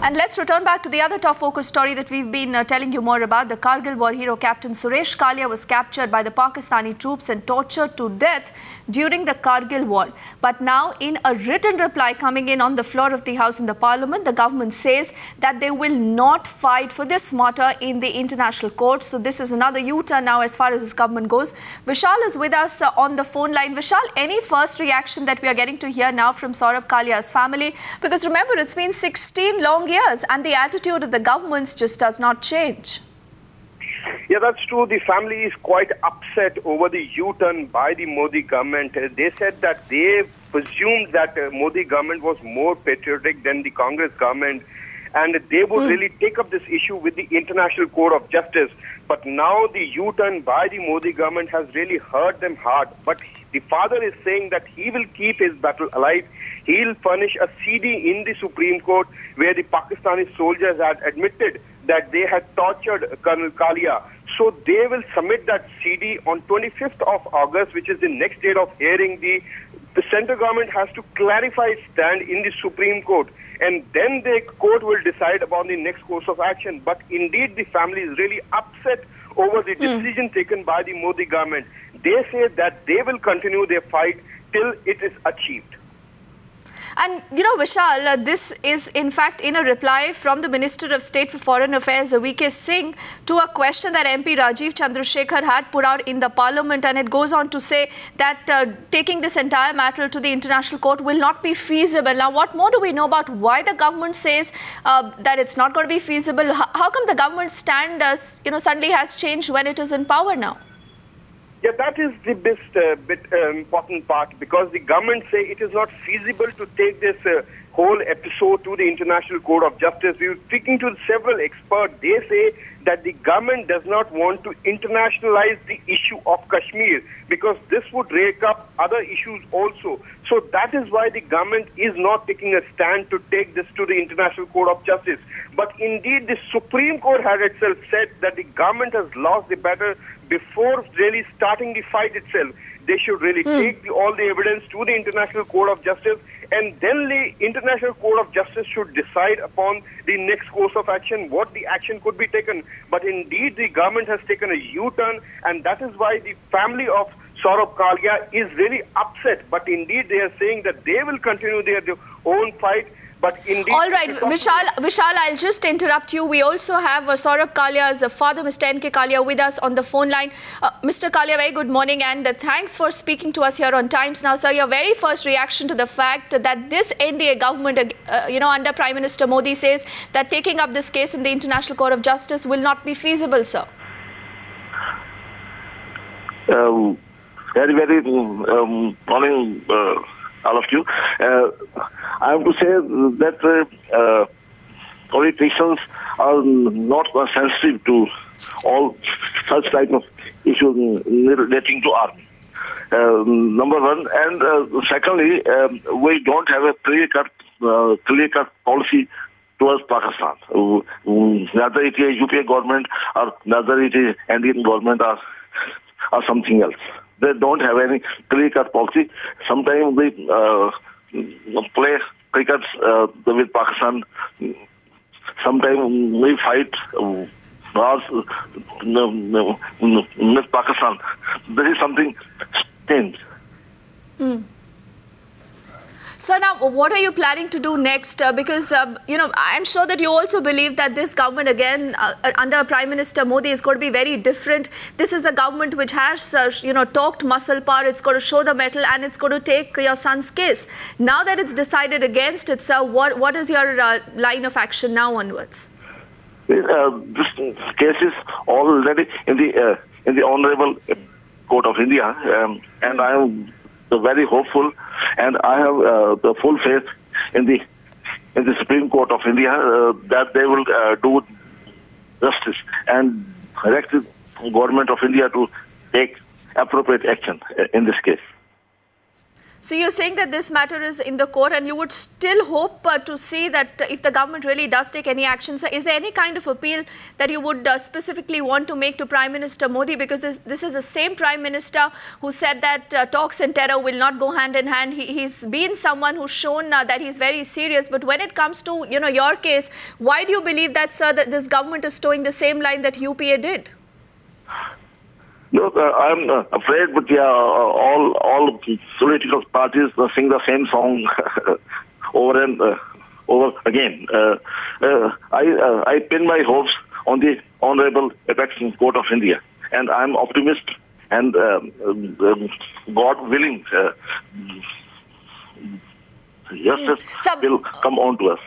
And let's return back to the other top focus story that we've been telling you more about. The Kargil war hero Captain Saurabh Kalia was captured by the Pakistani troops and tortured to death during the Kargil war. But now, in a written reply coming in on the floor of the House in the Parliament, the government says that they will not fight for this martyr in the international court. So this is another U-turn now as far as this government goes. Vishal is with us on the phone line. Vishal, any first reaction that we are getting to hear now from Saurabh Kalia's family? Because remember, it's been 16 long years and the attitude of the governments just does not change. Yeah, that's true. The family is quite upset over the U-turn by the Modi government. They said that they presumed that Modi government was more patriotic than the Congress government, and they would really take up this issue with the International Court of Justice. But now the U-turn by the Modi government has really hurt them hard. But the father is saying that he will keep his battle alive. He'll furnish a CD in the Supreme Court where the Pakistani soldiers had admitted that they had tortured Colonel Kalia. So they will submit that CD on 25th of August, which is the next date of hearing. The central government has to clarify its stand in the Supreme Court, and then the court will decide upon the next course of action. But indeed, the family is really upset over the decision taken by the Modi government. They say that they will continue their fight till it is achieved. And, you know, Vishal, this is in fact in a reply from the Minister of State for Foreign Affairs, V.K. Singh, to a question that MP Rajiv Chandrasekhar had put out in the Parliament. And it goes on to say that taking this entire matter to the International Court will not be feasible. Now, what more do we know about why the government says that it's not going to be feasible? How come the government stand, suddenly has changed when it is in power now? Yeah, that is the bit important part, because the government say it is not feasible to take this whole episode to the International Court of Justice. We were speaking to several experts. They say that the government does not want to internationalize the issue of Kashmir, because this would rake up other issues also. So that is why the government is not taking a stand to take this to the International Court of Justice. But indeed, the Supreme Court has itself said that the government has lost the battle before really starting the fight itself. They should really take all the evidence to the International Court of Justice, and then the International Court of Justice should decide upon the next course of action, what the action could be taken. But indeed, the government has taken a U-turn, and that is why the family of Saurabh Kalia is really upset. But indeed, they are saying that they will continue their own fight. But indeed, all right, Vishal, I'll just interrupt you. We also have Saurabh Kalia's father, Mr. N.K. Kalia, with us on the phone line. Mr. Kalia, very good morning, and thanks for speaking to us here on Times Now. Sir, your very first reaction to the fact that this NDA government, under Prime Minister Modi, says that taking up this case in the International Court of Justice will not be feasible, sir. Very morning, all of you. I have to say that politicians are not sensitive to all such type of issues relating to army. Number one, and secondly, we don't have a clear-cut policy towards Pakistan. Neither it is UPA government or neither it is Indian government or something else. They don't have any clear-cut policy. Sometimes they play cricket with Pakistan. Sometimes we fight wars with Pakistan. There is something strange. So now, what are you planning to do next? Because, I'm sure that you also believe that this government, again, under Prime Minister Modi, is going to be very different. This is the government which has, talked muscle power. It's going to show the mettle, and it's going to take your son's case. Now that it's decided against it, sir, what is your line of action now onwards? This case is already in the Honorable Court of India, and I am very hopeful, and I have the full faith in the Supreme Court of India that they will do justice and direct the government of India to take appropriate action in this case. So you're saying that this matter is in the court and you would still hope to see that if the government really does take any actions, is there any kind of appeal that you would specifically want to make to Prime Minister Modi? Because this is the same Prime Minister who said that talks and terror will not go hand in hand. He's been someone who's shown that he's very serious. But when it comes to, your case, why do you believe that, sir, that this government is towing the same line that UPA did? Look, I'm afraid, but yeah, all political parties sing the same song over and over again. I pin my hopes on the Honorable Apex Court of India, and I'm optimistic, and God willing, justice will come on to us.